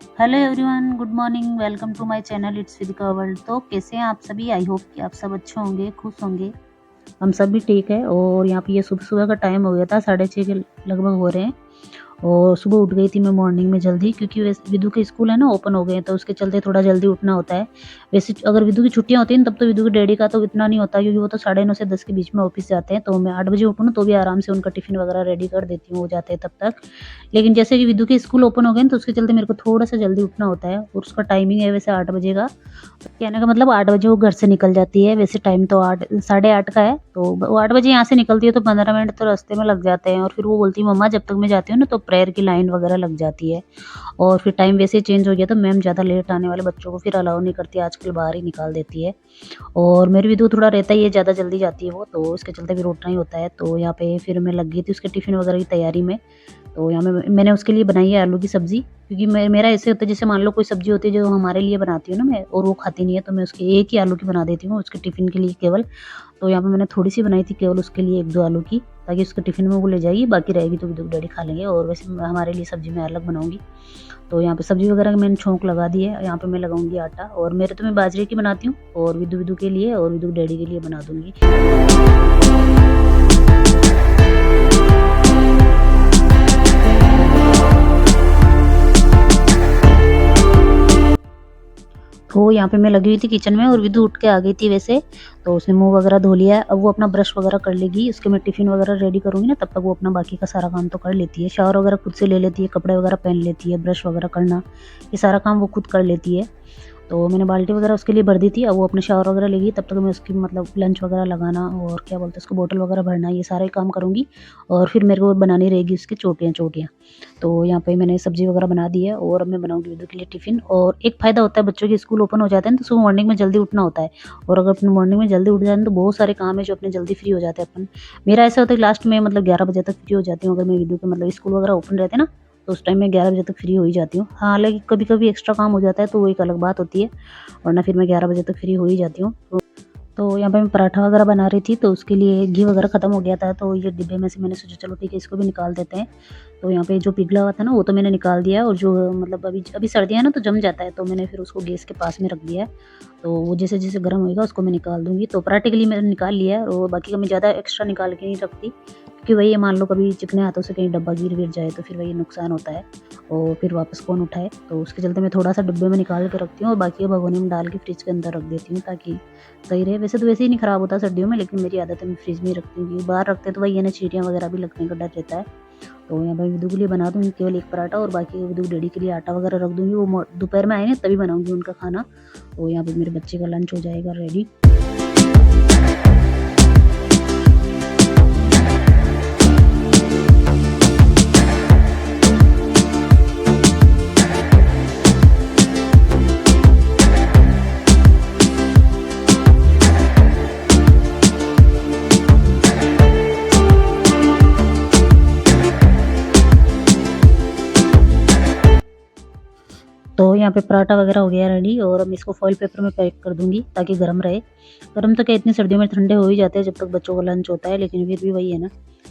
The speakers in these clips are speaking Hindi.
Hello everyone, good morning, welcome to my channel it's Vidika world. तो कैसे हैं आप सभी? आई होप कि आप सब अच्छे होंगे, खुश होंगे। हम सब भी ठीक है। और यहाँ पे ये सुबह सुबह का टाइम हो गया था, 6:30 के लगभग हो रहे हैं। और सुबह उठ गई थी मैं मॉर्निंग में जल्दी, क्योंकि वैसे विदु के स्कूल है ना, ओपन हो गए हैं, तो उसके चलते थोड़ा जल्दी उठना होता है। वैसे अगर विदु की छुट्टियां होती हैं तब तो विदु के डैडी का तो इतना नहीं होता, क्योंकि वो तो 9:30 से 10 के बीच में ऑफिस जाते हैं। तो मैं 8 बजे उठूँ ना तो भी आराम से उनका टिफिन वगैरह रेडी कर देती हूँ, हो जाते हैं तब तक। लेकिन जैसे कि विदु के स्कूल ओपन हो गए हैं, तो उसके चलते मेरे को थोड़ा-सा जल्दी उठना होता है, और उसका टाइमिंग है वैसे 8 बजे का। कहने का मतलब 8 बजे वो घर से निकल जाती है, वैसे टाइम तो 8 साढ़े 8 का है, तो वो 8 बजे यहाँ से निकलती है तो 15 मिनट तो रास्ते में लग जाते हैं। और फिर वो बोलती है, मम्मा जब तक मैं जाती हूँ ना तो प्रेयर की लाइन वगैरह लग जाती है। और फिर टाइम वैसे ही चेंज हो गया, तो मैम ज़्यादा लेट आने वाले बच्चों को फिर अलाउ नहीं करती, आजकल बाहर ही निकाल देती है। और मेरी विदु थोड़ा रहता ही है, ज़्यादा जल्दी जाती है वो, तो उसके चलते फिर उठना ही होता है। तो यहाँ पे फिर मैं लग गई थी उसके टिफ़िन वगैरह की तैयारी में। तो यहाँ मैंने उसके लिए बनाई है आलू की सब्ज़ी, क्योंकि मेरा ऐसे होता है, जैसे मान लो कोई सब्ज़ी होती है जो हमारे लिए बनाती हूँ ना मैं, और वो खाती नहीं है, तो मैं उसके एक ही आलू की बना देती हूँ उसके टिफ़िन के लिए केवल। तो यहाँ पे मैंने थोड़ी-सी बनाई थी केवल उसके लिए 1-2 आलू की, ताकि उसके टिफ़िन में वो ले जाएगी, बाकी रहेगी तो विदु के डैडी खा लेंगे, और वैसे हमारे लिए सब्ज़ी मैं अलग बनाऊँगी। तो यहाँ पे सब्ज़ी वगैरह की मैंने छौंक लगा दी है, यहाँ पे मैं लगाऊँगी आटा। और मेरे तो मैं बाजरे की बनाती हूँ, और विदु के लिए और विदु के डैडी के लिए बना दूँगी। तो यहाँ पे मैं लगी हुई थी किचन में, और विदु उठ के आ गई थी वैसे, तो उसने मुँह वगैरह धो लिया है। अब वो अपना ब्रश वगैरह कर लेगी, उसके मैं टिफ़िन वगैरह रेडी करूँगी ना, तब तक वो अपना बाकी का सारा काम तो कर लेती है। शावर वगैरह खुद से ले लेती है, कपड़े वगैरह पहन लेती है, ब्रश वगैरह करना, ये सारा काम वो खुद कर लेती है। तो मैंने बाल्टी वगैरह उसके लिए भर दी थी, अब वो अपने शावर वगैरह लेगी, तब तक मैं उसकी मतलब लंच वगैरह लगाना, और क्या बोलते हैं उसको, बॉटल वगैरह भरना, ये सारे काम करूँगी। और फिर मेरे को बनानी रहेगी उसकी चोटियाँ। तो यहाँ पे मैंने सब्ज़ी वगैरह बना दी है, और अब मैं बनाऊँगी विदु के लिए टिफ़िन। और एक फ़ायदा होता है, बच्चों के स्कूल ओपन हो जाते हैं तो सुबह मॉर्निंग में जल्दी उठना होता है। और अगर अपने मॉर्निंग में जल्दी उठ जाए ना, तो बहुत सारे काम है जो अपने जल्दी फ्री हो जाते हैं अपन। मेरा ऐसा होता है कि लास्ट में मतलब 11 बजे तक फ्री हो जाती हूँ, अगर मैं विदु के मतलब स्कूल वगैरह ओपन रहते हैं ना, तो उस टाइम मैं 11 बजे तक फ्री हो ही जाती हूँ। हाँ, हालाँकि कभी-कभी एक्स्ट्रा काम हो जाता है तो वो एक अलग बात होती है, वरना फिर मैं 11 बजे तक फ्री हो ही जाती हूँ। तो यहाँ पे मैं पराठा वगैरह बना रही थी, तो उसके लिए घी वगैरह ख़त्म हो गया था, तो ये डिब्बे में से मैंने सोचा चलो ठीक है, इसको भी निकाल देते हैं। तो यहाँ पे जो पिघला हुआ था ना, वो तो मैंने निकाल दिया है, और जो मतलब अभी अभी सर्दियाँ हैं ना तो जम जाता है, तो मैंने फिर उसको गैस के पास में रख दिया है। तो वो जैसे-जैसे गर्म होएगा उसको मैं निकाल दूँगी। तो पराठे के लिए मैंने निकाल लिया है, और बाकी का मैं ज़्यादा एक्स्ट्रा निकाल के नहीं रखती, क्योंकि वही है, मान लो कभी चिकने हाथों से कहीं डब्बा गिर-विर जाए तो फिर वही नुकसान होता है, और फिर वापस कौन उठाए। तो उसके चलते मैं थोड़ा-सा डिब्बे में निकाल के रखती हूँ, और बाकी भगोने में डाल के फ्रिज के अंदर रख देती हूँ, ताकि सही रहे। वैसे तो वैसे ही नहीं खराब होता सर्दियों में, लेकिन मेरी आदत है मैं फ्रिज में ही रखती हूँ, क्योंकि बाहर रखते हैं तो वही है ना, चींटियाँ वगैरह भी लगने का डर रहता है। तो यहाँ पे विदु के लिए बना दूँगी केवल 1 पराठा, और बाकी विदु के डैडी के लिए आटा वगैरह रख दूँगी। वो दोपहर में आएँगे तभी बनाऊँगी उनका खाना। तो यहाँ पे मेरे बच्चे का लंच हो जाएगा रेडी। तो यहाँ पे पराठा वगैरह हो गया रेडी, और अब इसको फॉइल पेपर में पैक कर दूँगी ताकि गरम रहे। गरम तो क्या, इतनी सर्दियों में ठंडे हो ही जाते हैं जब तक बच्चों का लंच होता है, लेकिन फिर भी वही है ना,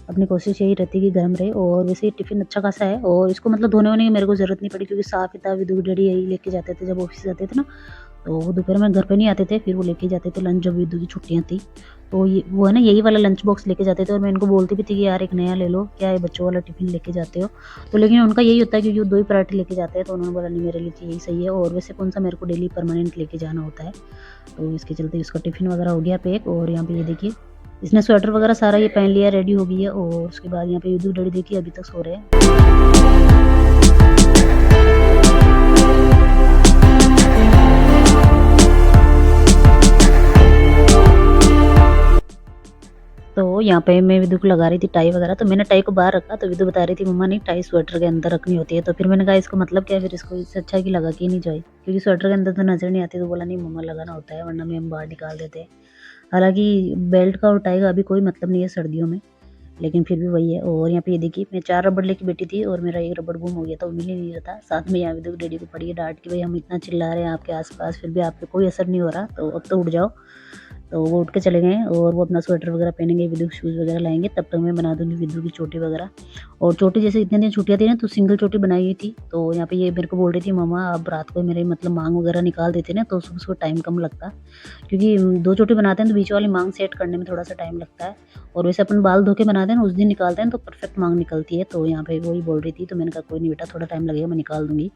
अपनी कोशिश यही रहती है कि गरम रहे। और वैसे ये टिफ़िन अच्छा खासा है, और इसको मतलब धोने-वोने की मेरे को ज़रूरत नहीं पड़ी, क्योंकि साफ़ ही था, विदु के डैडी यही लेके जाते थे जब ऑफ़िस जाते थे ना। तो वो दोपहर में घर पे नहीं आते थे, फिर वो लेके जाते थे लंच, जब विदु की छुट्टियाँ थी। तो ये वो है ना, यही वाला लंच बॉक्स लेके जाते थे, और मैं इनको बोलती भी थी कि यार एक नया ले लो, क्या है बच्चों वाला टिफ़िन लेके जाते हो। तो लेकिन उनका यही होता है, क्योंकि वो 2 ही पराठे लेके जाते हैं, तो उन्होंने बोला नहीं, मेरे लिए तो यही सही है, और वैसे कौन-सा मेरे को डेली परमानेंट लेके जाना होता है। तो इसके चलते इसका टिफ़िन वगैरह हो गया पैक। और यहाँ पे ये देखिए, इसने स्वेटर वगैरह सारा ये पहन लिया, रेडी हो गई है। और उसके बाद यहाँ पे विदु डैडी देखिए अभी तक सो रहे हैं। तो यहाँ पे मैं विदु को लगा रही थी टाई वगैरह, तो मैंने टाई को बाहर रखा, तो विदु बता रही थी, मम्मा नहीं, टाई स्वेटर के अंदर रखनी होती है। तो फिर मैंने कहा इसका मतलब क्या है, फिर इसको इससे अच्छा है कि लगा के ही नहीं जाए, क्योंकि स्वेटर के अंदर तो नज़र नहीं आती। तो बोला नहीं मम्मा, लगाना होता है, वरना मैम बाहर निकाल देते हैं। हालाँकि बेल्ट का और टाई का अभी कोई मतलब नहीं है सर्दियों में, लेकिन फिर भी वही है। और यहाँ पे ये देखिए, मैं 4 रबड़ लेके बैठी थी, और मेरा 1 रबड़ गुम हो गया था, वो मिल ही नहीं रहा था। साथ में यहाँ विदु डैडी को पड़ी है डाँट कि भई हम इतना चिल्ला रहे हैं आपके आस-पास, फिर भी आप पे कोई असर नहीं हो रहा, तो अब तो उठ जाओ। तो वो उठ के चले गए और वो अपना स्वेटर वगैरह पहनेंगे, विदु के शूज़ वगैरह लाएँगे, तब तक मैं बना दूँगी विदु की चोटी वगैरह। और चोटी जैसे इतने दिन छुट्टियाँ थी ना, तो सिंगल चोटी बनाई हुई थी, तो यहाँ पे ये मेरे को बोल रही थी, मम्मा आप रात को मेरे मतलब मांग वगैरह निकाल देते ना, तो सुबह-सुबह टाइम कम लगता। क्योंकि 2 चोटी बनाते हैं तो बीच वाली मांग सेट करने में थोड़ा-सा टाइम लगता है, और वैसे अपन बाल धो के बनाते हैं ना, उस दिन निकालते हैं तो परफेक्ट मांग निकलती है। तो यहाँ पे वही बोल रही थी, तो मैंने कहा कोई नहीं बेटा, थोड़ा टाइम लगेगा, मैं निकाल दूँगी।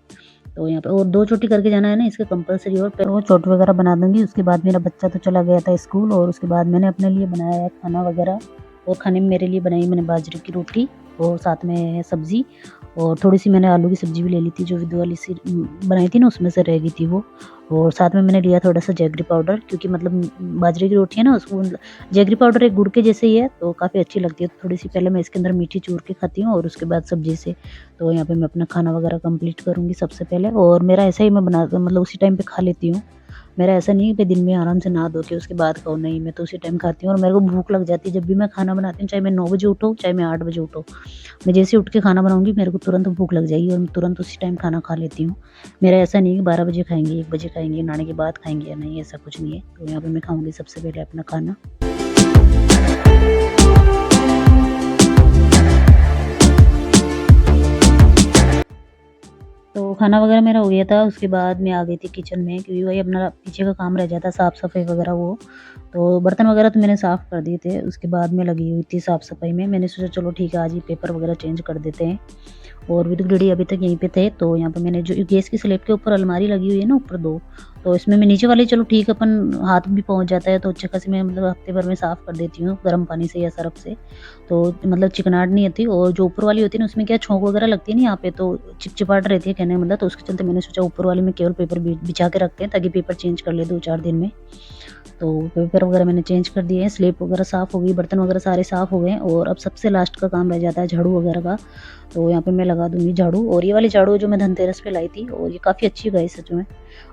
तो यहाँ पे और 2 चोटी करके जाना है ना, इसका कंपल्सरी, और फिर वो चोटी वगैरह बना दूँगी। उसके बाद मेरा बच्चा तो चला गया था स्कूल, और उसके बाद मैंने अपने लिए बनाया है खाना वगैरह, और खाने में मेरे लिए बनाई मैंने बाजरे की रोटी और साथ में सब्ज़ी, और थोड़ी-सी मैंने आलू की सब्ज़ी भी ले ली थी, जो विदु वाली सी बनाई थी ना, उसमें से रह गई थी वो। और साथ में मैंने लिया थोड़ा-सा जैगरी पाउडर, क्योंकि मतलब बाजरे की रोटी है ना, उसको जैगरी पाउडर एक गुड़ के जैसे ही है, तो काफ़ी अच्छी लगती है। तो थोड़ी-सी पहले मैं इसके अंदर मीठी चूर के खाती हूँ, और उसके बाद सब्ज़ी से। तो यहाँ पे मैं अपना खाना वगैरह कंप्लीट करूँगी सबसे पहले, और मेरा ऐसा ही मैं बना मतलब उसी टाइम पे खा लेती हूँ। मेरा ऐसा नहीं है कि दिन में आराम से नहा धो के उसके बाद खाओ, नहीं, मैं तो उसी टाइम खाती हूँ, और मेरे को भूख लग जाती है जब भी मैं खाना बनाती हूँ, चाहे मैं 9 बजे उठूँ, चाहे मैं 8 बजे उठूँ। मैं जैसे ही उठ के खाना बनाऊँगी, मेरे को तुरंत भूख लग जाएगी, और मैं तुरंत उसी टाइम खाना खा लेती हूँ। मेरा ऐसा नहीं है कि 12 बजे खाएँगे, 1 बजे खाएँगे, नहाने के बाद खाएँगे या नहीं, ऐसा कुछ नहीं है। तो यहाँ पे मैं खाऊँगी सबसे पहले अपना खाना। तो खाना वगैरह मेरा हो गया था, उसके बाद मैं आ गई थी किचन में, क्योंकि वही अपना पीछे का काम रह जाता है, साफ-सफाई वगैरह वो। तो बर्तन वगैरह तो मैंने साफ़ कर दिए थे, उसके बाद मैं लगी हुई थी साफ-सफाई में। मैंने सोचा चलो ठीक है, आज ये पेपर वगैरह चेंज कर देते हैं। और विद्युत डैडी अभी तक यहीं पे थे, तो यहाँ पे मैंने जो गैस की स्लैब के ऊपर अलमारी लगी हुई है ना, ऊपर 2, तो इसमें मैं नीचे वाली चलो ठीक है, अपन हाथ भी पहुँच जाता है, तो अच्छे खासी मैं मतलब हफ्ते भर में साफ़ कर देती हूँ गर्म पानी से या सर्फ़ से। तो मतलब चिकनाहट नहीं आती, और जो ऊपर वाली होती है ना, उसमें क्या छोंक वगैरह लगती है ना यहाँ पे, तो चिपचिपाहट रहती है कहने का मतलब। तो उसके चलते मैंने सोचा ऊपर वाले में केवल पेपर बिछा के रखते हैं, ताकि पेपर चेंज कर ले 2-4 दिन में। तो पेपर वगैरह मैंने चेंज कर दिए हैं, स्लेब वगैरह साफ़ हो गई, बर्तन वगैरह सारे साफ़ हो गए हैं, और अब सबसे लास्ट का काम रह जाता है झाड़ू वगैरह का। तो यहाँ पे मैं लगा दूँगी झाड़ू, और ये वाली झाड़ू जो मैं धनतेरस पे लाई थी, और ये काफ़ी अच्छी है सच में।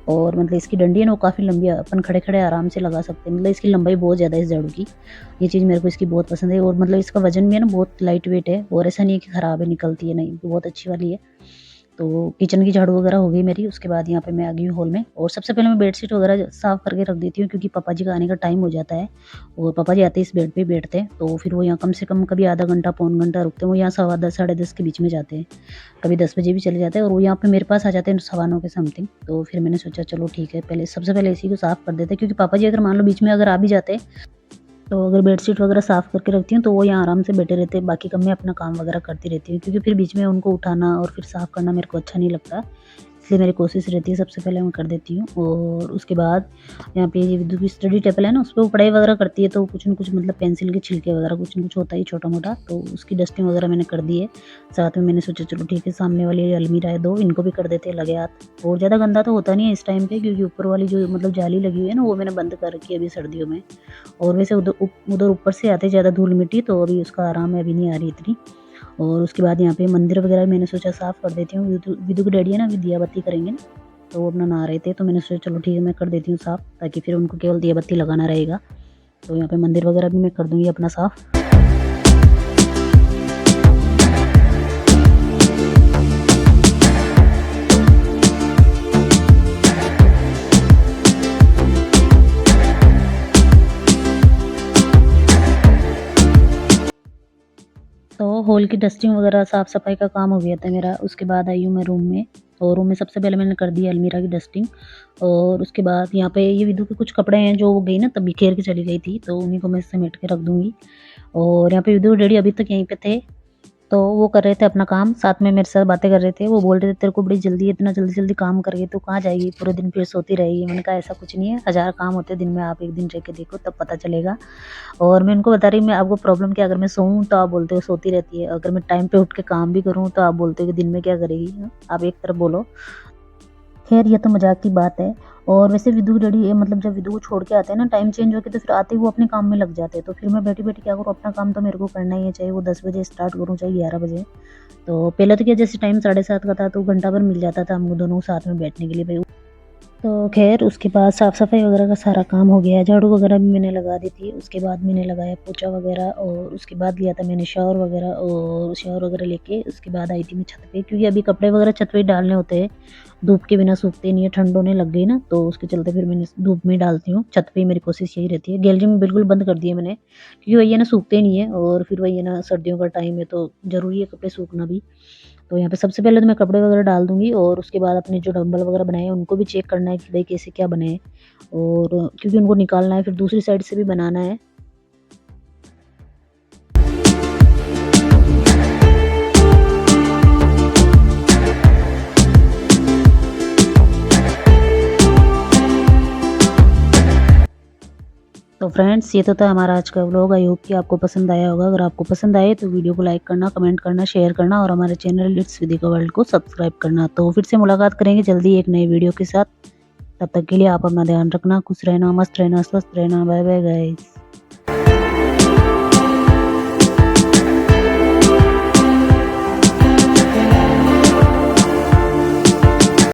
और मतलब इसकी डंडी है ना, वो काफ़ी लंबी है, अपन खड़े-खड़े आराम से लगा सकते हैं, मतलब इसकी लंबाई बहुत ज़्यादा है इस झाड़ू की। ये चीज़ मेरे को इसकी बहुत पसंद है, और मतलब इसका वज़न भी है ना, बहुत लाइट वेट है, और ऐसा नहीं है कि खराब है, निकलती है, नहीं, बहुत अच्छी वाली है। तो किचन की झाड़ू वगैरह हो गई मेरी, उसके बाद यहाँ पे मैं आ गई हूँ हॉल में, और सबसे पहले मैं बेडशीट वगैरह साफ़ करके रख देती हूँ, क्योंकि पापा जी का आने का टाइम हो जाता है, और पापा जी आते ही इस बेड पे ही बैठते हैं, तो फिर वो यहाँ कम से कम कभी आधा घंटा, पौन घंटा रुकते हैं। वो यहाँ 10:15 साढ़े 10 के बीच में जाते हैं, कभी 10 बजे भी चले जाते हैं, और वो यहाँ पे मेरे पास आ जाते हैं 9:15 के समथिंग। तो फिर मैंने सोचा चलो ठीक है, पहले सबसे पहले इसी को साफ़ कर देते हैं, क्योंकि पापा जी अगर मान लो बीच में अगर आ भी जाते, तो अगर बेडशीट वगैरह साफ़ करके रखती हूँ, तो वो यहाँ आराम से बैठे रहते हैं, बाकी का मैं अपना काम वगैरह करती रहती हूँ, क्योंकि फिर बीच में उनको उठाना और फिर साफ़ करना मेरे को अच्छा नहीं लगता। इसलिए मेरी कोशिश रहती है सबसे पहले मैं कर देती हूँ, और उसके बाद यहाँ पे ये विद्युत की स्टडी टेबल है ना, उसपे वो पढ़ाई वगैरह करती है, तो कुछ न कुछ मतलब पेंसिल के छिलके वगैरह कुछ न कुछ होता है छोटा-मोटा, तो उसकी डस्टिंग वगैरह मैंने कर दी है। साथ में मैंने सोचा चलो ठीक है, सामने वाली अलमीरा है 2, इनको भी कर देते हैं लगे हाथ, और ज़्यादा गंदा तो होता नहीं है इस टाइम पे, क्योंकि ऊपर वाली जो मतलब जाली लगी हुई है ना, वो मैंने बंद कर रखी है अभी सर्दियों में। और वैसे उधर ऊपर से आते ज़्यादा धूल-मिट्टी, तो अभी उसका आराम है, अभी नहीं आ रही इतनी। और उसके बाद यहाँ पे मंदिर वगैरह मैंने सोचा साफ़ कर देती हूँ, विदु के डैडी है ना, अभी दिया बत्ती करेंगे ना, तो वो अपना नहा रहे थे, तो मैंने सोचा चलो ठीक है, मैं कर देती हूँ साफ़, ताकि फिर उनको केवल दिया बत्ती लगाना रहेगा। तो यहाँ पे मंदिर वगैरह भी मैं कर दूँगी अपना साफ़। तो हॉल की डस्टिंग वगैरह साफ-सफाई का काम हो गया था मेरा, उसके बाद आई हूँ मैं रूम में, और रूम में सबसे पहले मैंने कर दी अलमीरा की डस्टिंग, और उसके बाद यहाँ पे ये विदु के कुछ कपड़े हैं जो वो गई ना तब बिखेर के चली गई थी, तो उन्हीं को मैं समेट के रख दूँगी। और यहाँ पे विदु के डैडी अभी तक यहीं पे थे, तो वो कर रहे थे अपना काम, साथ में मेरे साथ बातें कर रहे थे। वो बोल रहे थे तेरे को बड़ी जल्दी है, इतना जल्दी-जल्दी काम करके तू कहाँ जाएगी? पूरे दिन फिर सोती रहेगी। मैंने कहा ऐसा कुछ नहीं है, 1000 काम होते हैं दिन में, आप एक दिन रह के देखो तब पता चलेगा। और मैं उनको बता रही मैं आपको प्रॉब्लम क्या है, अगर मैं सोऊँ तो आप बोलते हो सोती रहती है, अगर मैं टाइम पे उठ के काम भी करूँ तो आप बोलते हो कि दिन में क्या करेगी? आप एक तरफ बोलो। ख़ैर ये तो मज़ाक की बात है। और वैसे विदु डैडी मतलब जब विदु को छोड़ के आते हैं ना टाइम चेंज होके, तो फिर आते ही वो अपने काम में लग जाते हैं। तो फिर मैं बैठी-बैठी क्या करूँ, अपना काम तो मेरे को करना ही है, चाहे वो 10 बजे स्टार्ट करूँ, चाहे 11 बजे। तो पहले तो क्या जैसे टाइम 7:30 का था, तो घंटा भर मिल जाता था हम दोनों को साथ में बैठने के लिए, भई तो ख़ैर उसके बाद साफ़-सफ़ाई वग़ैरह का सारा काम हो गया, झाड़ू वग़ैरह भी मैंने लगा दी थी। उसके बाद मैंने लगाया पोछा वग़ैरह और उसके बाद लिया था मैंने शावर वग़ैरह और शावर वग़ैरह लेके उसके बाद आई थी मैं छत पे, क्योंकि अभी कपड़े वग़ैरह छत पे ही डालने होते हैं। धूप के बिना सूखते नहीं है, ठंड होने लग गई ना, तो उसके चलते फिर मैंने धूप में ही डालती हूँ। छत पे ही मेरी कोशिश यही रहती है। गैलरी में बिल्कुल बंद कर दिया मैंने, क्योंकि वही है ना सूखते नहीं है और फिर वही है ना सर्दियों का टाइम है तो ज़रूरी है कपड़े सूखना भी। तो यहाँ पे सबसे पहले तो मैं कपड़े वगैरह डाल दूँगी और उसके बाद अपने जो डंबल वगैरह बनाए हैं उनको भी चेक करना है कि भाई कैसे क्या बने हैं, और क्योंकि उनको निकालना है फिर दूसरी साइड से भी बनाना है। तो फ्रेंड्स ये तो था हमारा आज का व्लॉग। आई होप कि आपको पसंद आया होगा। अगर आपको पसंद आए तो वीडियो को लाइक करना, कमेंट करना, शेयर करना और हमारे चैनल इट्स विदिका वर्ल्ड को सब्सक्राइब करना। तो फिर से मुलाकात करेंगे जल्दी एक नई वीडियो के साथ। तब तक के लिए आप अपना ध्यान रखना, खुश रहना, मस्त रहना, स्वस्थ रहना। Bye bye guys.